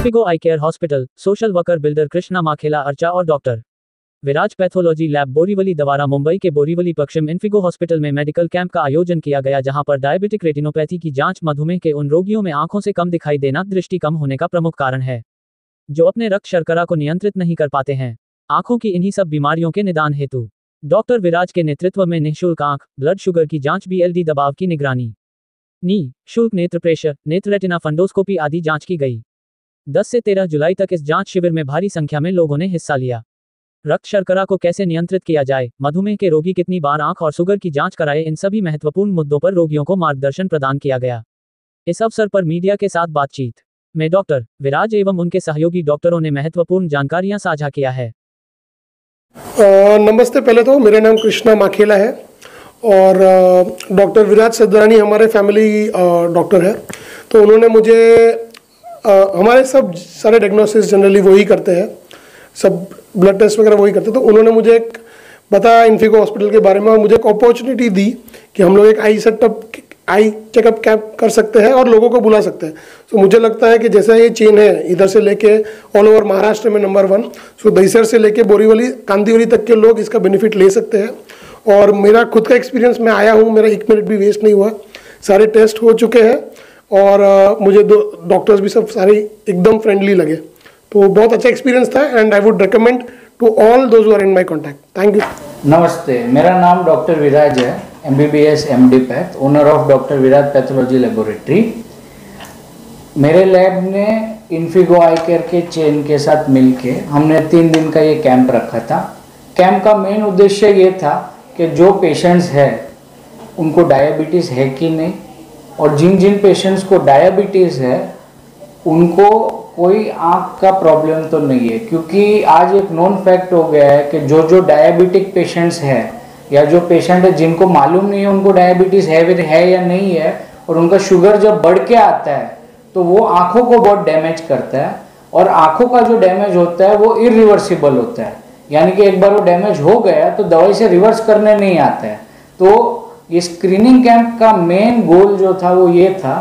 Infigo eye care hospital, social worker builder Krishna माखेला अर्चा और doctor Viraj pathology lab Borivali द्वारा मुंबई के बोरीवली पश्चिम इन्फिगो हॉस्पिटल में मेडिकल कैंप का आयोजन किया गया, जहां पर डायबिटिक रेटिनोपैथी की जांच, मधुमेह के उन रोगियों में आंखों से कम दिखाई देना दृष्टि कम होने का प्रमुख कारण है, जो अपने रक्त शर्करा को नियंत्रित नहीं कर पाते हैं। आंखों की इन्हीं सब बीमारियों के निदान हेतु डॉक्टर विराज के नेतृत्व में निःशुल्क आंख, ब्लड शुगर की जांच, BLD दबाव की निगरानी, शुल्क नेत्र प्रेशर, नेत्र रेटिना फंडोस्कोपी आदि जांच की गई। 10 से 13 जुलाई तक इस जांच शिविर में भारी संख्या में लोगों ने हिस्सा लिया। रक्त शर्करा को कैसे नियंत्रित किया जाए, मधुमेह के रोगी कितनी बार आंख और शुगर की जांच कराए, इन सभी महत्वपूर्ण मुद्दों पर रोगियों को मार्गदर्शन प्रदान किया गया। इस अवसर पर मीडिया के साथ बातचीत में डॉक्टर विराज एवं उनके सहयोगी डॉक्टरों ने महत्वपूर्ण जानकारियां साझा किया है। नमस्ते। पहले तो मेरा नाम कृष्णा माखेला है और डॉक्टर विराज सदरानी हमारे फैमिली डॉक्टर है। तो उन्होंने मुझे हमारे सब सारे डायग्नोसिस जनरली वही करते हैं, सब ब्लड टेस्ट वगैरह वही करते हैं। तो उन्होंने मुझे एक बताया इन्फिगो हॉस्पिटल के बारे में और मुझे एक अपॉर्चुनिटी दी कि हम लोग एक आई चेकअप कैंप कर सकते हैं और लोगों को बुला सकते हैं। तो मुझे लगता है कि जैसा ये चेन है, इधर से लेके ऑल ओवर महाराष्ट्र में नंबर 1, सो दहीसर से लेके बोरीवली कांदिवली तक के लोग इसका बेनिफिट ले सकते हैं। और मेरा खुद का एक्सपीरियंस, मैं आया हूँ, मेरा 1 मिनट भी वेस्ट नहीं हुआ, सारे टेस्ट हो चुके हैं और मुझे डॉक्टर्स भी सब सारे एकदम फ्रेंडली लगे। तो बहुत अच्छा एक्सपीरियंस था and I would recommend to all those who are in my contact. Thank you. नमस्ते, मेरा नाम डॉक्टर विराज है, MBBS MD path, owner of doctor Viraj pathology laboratory. मेरे लैब ने इन्फिगो आई केयर के चेन के साथ मिलके हमने 3 दिन का ये कैंप रखा था। कैंप का मेन उद्देश्य ये था कि जो पेशेंट्स हैं उनको डायबिटीज़ है कि नहीं, और जिन जिन पेशेंट्स को डायबिटीज़ है उनको कोई आँख का प्रॉब्लम तो नहीं है, क्योंकि आज एक नॉन फैक्ट हो गया है कि जो डायबिटिक पेशेंट्स हैं या जो पेशेंट है जिनको मालूम नहीं है उनको डायबिटीज़ है या नहीं है, और उनका शुगर जब बढ़ के आता है तो वो आँखों को बहुत डैमेज करता है, और आँखों का जो डैमेज होता है वो इरिवर्सिबल होता है, यानी कि एक बार वो डैमेज हो गया तो दवाई से रिवर्स करने नहीं आता है। तो ये स्क्रीनिंग कैंप का मेन गोल जो था वो ये था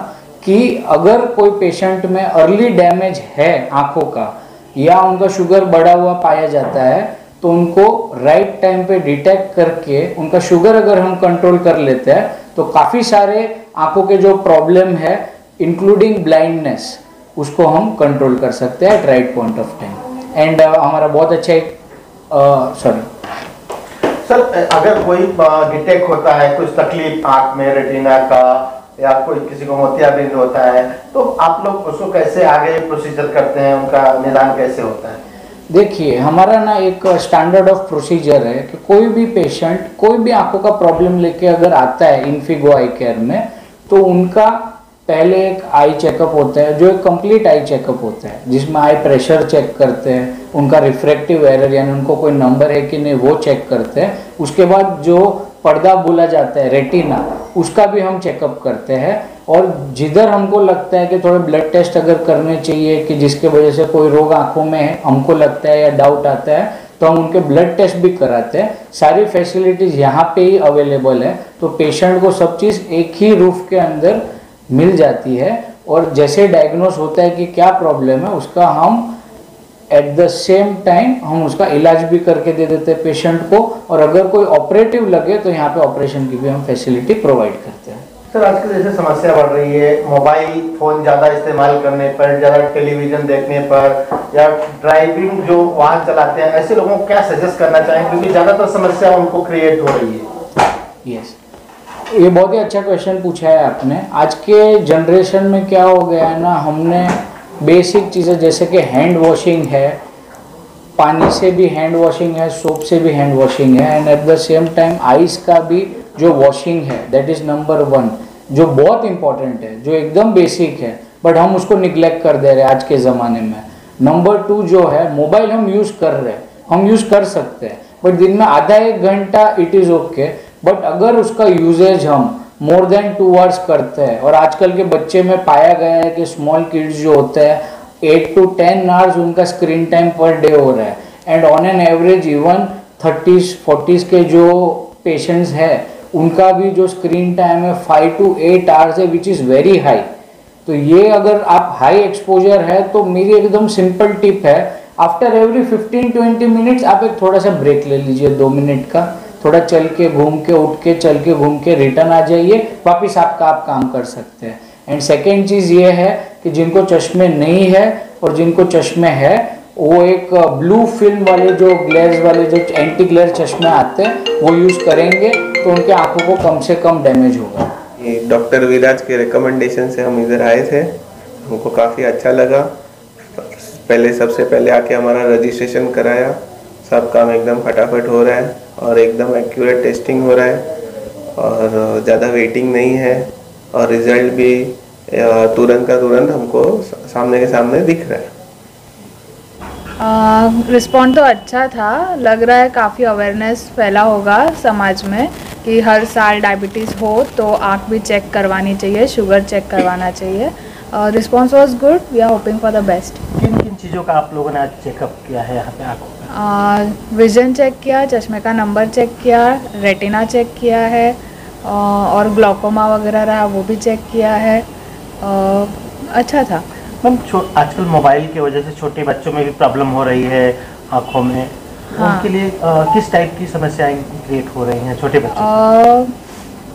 कि अगर कोई पेशेंट में अर्ली डैमेज है आँखों का या उनका शुगर बढ़ा हुआ पाया जाता है तो उनको राइट टाइम पे डिटेक्ट करके उनका शुगर अगर हम कंट्रोल कर लेते हैं तो काफ़ी सारे आँखों के जो प्रॉब्लम है इंक्लूडिंग ब्लाइंडनेस उसको हम कंट्रोल कर सकते हैं at right point of time. And हमारा बहुत अच्छा एक सर, अगर कोई डिटेक्ट होता है कुछ तकलीफ आँख में, रेटिना का, या कोई किसी को मोतियाबिंद होता है, तो आप लोग उसको कैसे आगे प्रोसीजर करते हैं, उनका निदान कैसे होता है? देखिए, हमारा ना एक स्टैंडर्ड ऑफ प्रोसीजर है कि कोई भी पेशेंट कोई भी आंखों का प्रॉब्लम लेके अगर आता है इन्फिगो आई केयर में, तो उनका पहले एक आई चेकअप होता है जो एक कंप्लीट आई चेकअप होता है, जिसमें आई प्रेशर चेक करते हैं, उनका रिफ्रैक्टिव एरर यानी उनको कोई नंबर है कि नहीं वो चेक करते हैं। उसके बाद जो पर्दा बोला जाता है रेटिना, उसका भी हम चेकअप करते हैं, और जिधर हमको लगता है कि थोड़े ब्लड टेस्ट अगर करने चाहिए कि जिसके वजह से कोई रोग आंखों में है हमको लगता है या डाउट आता है तो हम उनके ब्लड टेस्ट भी कराते हैं। सारी फैसिलिटीज़ यहाँ पे ही अवेलेबल है, तो पेशेंट को सब चीज़ एक ही रूफ के अंदर मिल जाती है, और जैसे डायग्नोस होता है कि क्या प्रॉब्लम है उसका हम एट द सेम टाइम हम उसका इलाज भी करके दे देते हैं पेशेंट को, और अगर कोई ऑपरेटिव लगे तो यहाँ पे ऑपरेशन की भी हम फैसिलिटी प्रोवाइड करते हैं। सर, आजकल जैसे समस्या बढ़ रही है मोबाइल फ़ोन ज़्यादा इस्तेमाल करने पर, ज़्यादा टेलीविज़न देखने पर, या ड्राइविंग जो वाहन चलाते हैं, ऐसे लोगों को क्या सजेस्ट करना चाहें, क्योंकि ज़्यादातर समस्या उनको क्रिएट हो रही है? यस, ये बहुत ही अच्छा क्वेश्चन पूछा है आपने। आज के जनरेशन में क्या हो गया है ना, हमने बेसिक चीज़ें जैसे कि हैंड वॉशिंग है, पानी से भी हैंड वॉशिंग है, सोप से भी हैंड वॉशिंग है, and at the same time ice का भी जो वॉशिंग है दैट इज़ नंबर 1, जो बहुत इंपॉर्टेंट है, जो एकदम बेसिक है, बट हम उसको निगलेक्ट कर दे रहे हैं आज के ज़माने में। नंबर 2 जो है मोबाइल हम यूज़ कर रहे हैं, हम यूज़ कर सकते हैं, बट दिन में आधा 1 घंटा इट इज़ ओके, बट अगर उसका यूजेज हम मोर देन 2 आवर्स करते हैं, और आजकल के बच्चे में पाया गया है कि स्मॉल किड्स जो होते हैं 8 to 10 आवर्स उनका स्क्रीन टाइम पर डे हो रहा है, and on an average even 30s 40s के जो पेशेंट्स हैं उनका भी जो स्क्रीन टाइम है 5 to 8 आवर्स है, विच इज़ वेरी हाई। तो ये अगर आप हाई एक्सपोजर है तो मेरी एकदम सिंपल टिप है, आफ्टर एवरी 15-20 मिनट्स आप एक थोड़ा सा ब्रेक ले लीजिए, 2 मिनट का, थोड़ा चल के घूम के उठ के चल के घूम के रिटर्न आ जाइए, वापस आपका आप काम कर सकते हैं। एंड सेकेंड चीज़ ये है कि जिनको चश्मे नहीं है और जिनको चश्मे है वो एक ब्लू फिल्म वाले जो ग्लेयर्स वाले जो एंटी ग्लेयर चश्मे आते हैं वो यूज़ करेंगे तो उनके आंखों को कम से कम डैमेज होगा। ये डॉक्टर विराज के रिकमेंडेशन से हम इधर आए थे, हमको काफ़ी अच्छा लगा। सबसे पहले आके हमारा रजिस्ट्रेशन कराया, सब काम एकदम फटाफट हो रहा है और एकदम एक्यूरेट टेस्टिंग हो रहा है और ज़्यादा वेटिंग नहीं है और रिज़ल्ट भी तुरंत का तुरंत हमको सामने के सामने दिख रहा है। रिस्पॉन्ड तो अच्छा था, लग रहा है काफ़ी अवेयरनेस फैला होगा समाज में कि हर साल डायबिटीज़ हो तो आँख भी चेक करवानी चाहिए, शुगर चेक करवाना चाहिए। Response was good, we are hoping for the best. किन किन चीज़ों का आप लोगों ने आज चेकअप किया है यहाँ पे आँखों का? विजन चेक किया, चश्मे का नंबर चेक किया, रेटिना चेक किया है और ग्लूकोमा वगैरह रहा वो भी चेक किया है। अच्छा था। मैम आजकल मोबाइल की वजह से छोटे बच्चों में भी प्रॉब्लम हो रही है आँखों में, हाँ। उनके लिए किस टाइप की समस्याएं क्रिएट हो रही हैं छोटे बच्चों?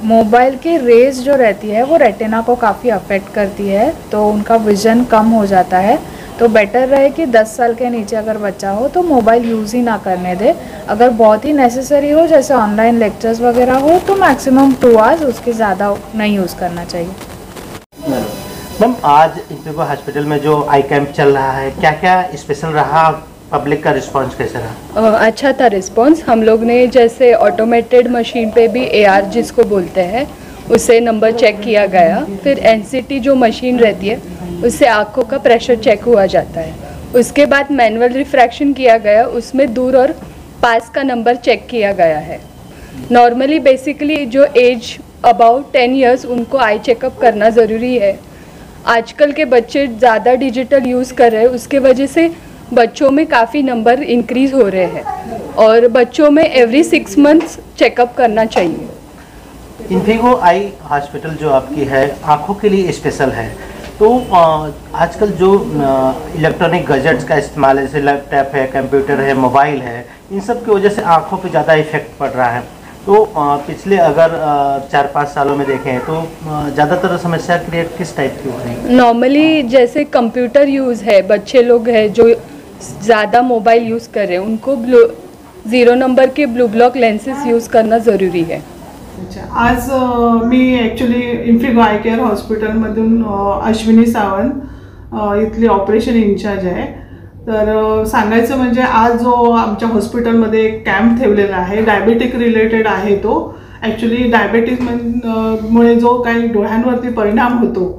मोबाइल की रेज जो रहती है वो रेटिना को काफ़ी अफेक्ट करती है तो उनका विजन कम हो जाता है। तो बेटर रहे कि 10 साल के नीचे अगर बच्चा हो तो मोबाइल यूज़ ही ना करने दे। अगर बहुत ही नेसेसरी हो जैसे ऑनलाइन लेक्चर्स वगैरह हो तो मैक्सिमम 2 आवर्स, उसके ज़्यादा नहीं यूज़ करना चाहिए। मैम आज इंफीगो हॉस्पिटल में जो आई कैंप चल रहा है, क्या क्या स्पेशल रहा, पब्लिक का रिस्पांस कैसे रहा? अच्छा था रिस्पांस। हम लोग ने जैसे ऑटोमेटेड मशीन पे भी AR जिसको बोलते हैं उससे नंबर चेक किया गया, फिर NCT जो मशीन रहती है उससे आँखों का प्रेशर चेक हुआ जाता है। उसके बाद मैनुअल रिफ्रैक्शन किया गया, उसमें दूर और पास का नंबर चेक किया गया है। नॉर्मली बेसिकली जो एज अबाउट 10 इयर्स उनको आई चेकअप करना ज़रूरी है। आजकल के बच्चे ज़्यादा डिजिटल यूज़ कर रहे हैं, उसके वजह से बच्चों में काफ़ी नंबर इंक्रीज़ हो रहे हैं और बच्चों में एवरी 6 मंथ्स चेकअप करना चाहिए। इंफीगो आई हॉस्पिटल जो आपकी है आँखों के लिए स्पेशल है, तो आजकल जो इलेक्ट्रॉनिक गैजेट्स का इस्तेमाल है जैसे लैपटॉप है, कंप्यूटर है, मोबाइल है, इन सब की वजह से आँखों पे ज़्यादा इफेक्ट पड़ रहा है। तो पिछले अगर 4-5 सालों में देखें तो ज़्यादातर समस्या क्रिएट किस टाइप की हो रही है? नॉर्मली जैसे कंप्यूटर यूज़ है, बच्चे लोग हैं जो ज़्यादा मोबाईल यूज़ कर रहे हैं उनको 0 नंबर के ब्लू ब्लॉक लेंसेज यूज़ करना ज़रूरी है। अच्छा, आज मी ॲक्च्युली इन्फिगो आय केअर हॉस्पिटलमधून अश्विनी सावंत इथली ऑपरेशन इन्चार्ज आहे। तर सांगायचं म्हणजे आज जो आमच्या हॉस्पिटलमध्ये एक कॅम्प ठेवलेला आहे डायबेटिक रिलेटेड आहे। तो ॲक्च्युली डायबेटिस मुळे जो काही डोळ्यांवरती परिणाम होतो,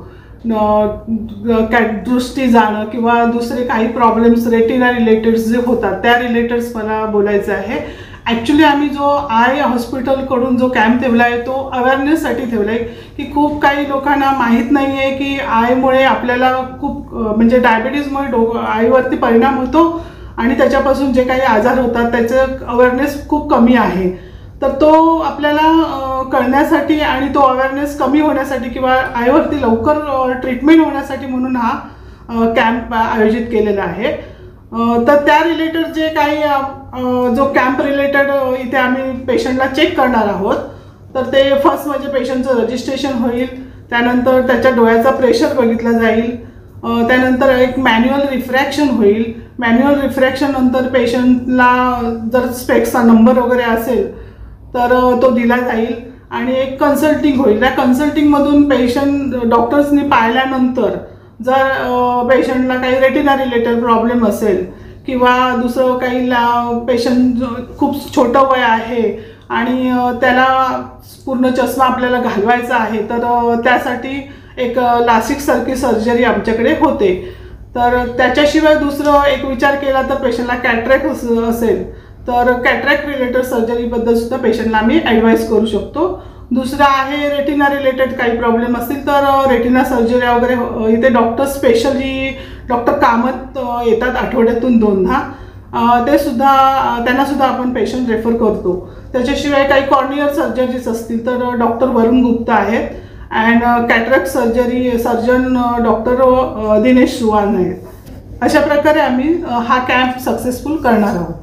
दृष्टी जाणं किंवा दुसरे काही प्रॉब्लेम्स रेटिना रिलेटेड्स जे होतात त्या रिलेटेड्स मला बोलायचं आहे। ॲक्च्युली आम्ही जो आय हॉस्पिटलकडून जो कॅम्प ठेवला आहे तो अवेअरनेससाठी ठेवला आहे की खूप काही लोकांना माहीत नाही आहे की आयमुळे आपल्याला खूप म्हणजे डायबिटीजमुळे आईवरती परिणाम होतो आणि त्याच्यापासून जे काही आजार होतात त्याचं अवेअरनेस खूप कमी आहे। तर तो आपल्याला कळण्यासाठी आणि तो अवेअरनेस कमी होण्यासाठी किंवा आईवरती लवकर ट्रीटमेंट होण्यासाठी म्हणून हा कॅम्प आयोजित केलेला आहे। तर त्या रिलेटेड जे काही जो कॅम्प रिलेटेड इथे आम्ही पेशंटला चेक करणार आहोत, तर ते फर्स्ट म्हणजे पेशंटचं रजिस्ट्रेशन होईल, त्यानंतर त्याच्या डोळ्याचा प्रेशर बघितला जाईल, त्यानंतर एक मॅन्युअल रिफ्रॅक्शन होईल। मॅन्युअल रिफ्रॅक्शन नंतर पेशंटला जर स्पेक्सचा नंबर वगैरे असेल तर तो दिला जाईल आणि एक कन्सल्टिंग होईल। त्या कन्सल्टिंगमधून पेशंट डॉक्टर्सनी पाहिल्यानंतर जर पेशंटला काही रेटिना रिलेटेड प्रॉब्लेम असेल किंवा दुसरं काही पेशंट खूप छोटं वय आहे आणि त्याला पूर्ण चष्मा आपल्याला घालवायचा आहे, तर त्यासाठी एक लासिकसारखी सर्जरी आमच्याकडे होते। तर त्याच्याशिवाय दुसरं एक विचार केला तर पेशंटला कॅटरॅक्ट असेल तर कॅटरॅक्ट रिलेटेड सर्जरीबद्दल सुद्धा पेशंटला आम्ही ॲडवाईस करू शकतो। दुसरा आहे रेटिना रिलेटेड काही प्रॉब्लेम असतील तर रेटिना सर्जरी वगैरे इथे डॉक्टर स्पेशली डॉक्टर कामत येतात आठवड्यातून 2दा, ते सुद्धा त्यांना सुद्धा आपण पेशंट रेफर करतो। त्याच्याशिवाय काही कॉर्नियर सर्जरीज असतील तर डॉक्टर वरुण गुप्ता आहेत and cataract surgeon doctor Dinesh Suvan आहेत. अशा प्रकारे आम्ही हा कॅम्प सक्सेसफुल करणार आहोत.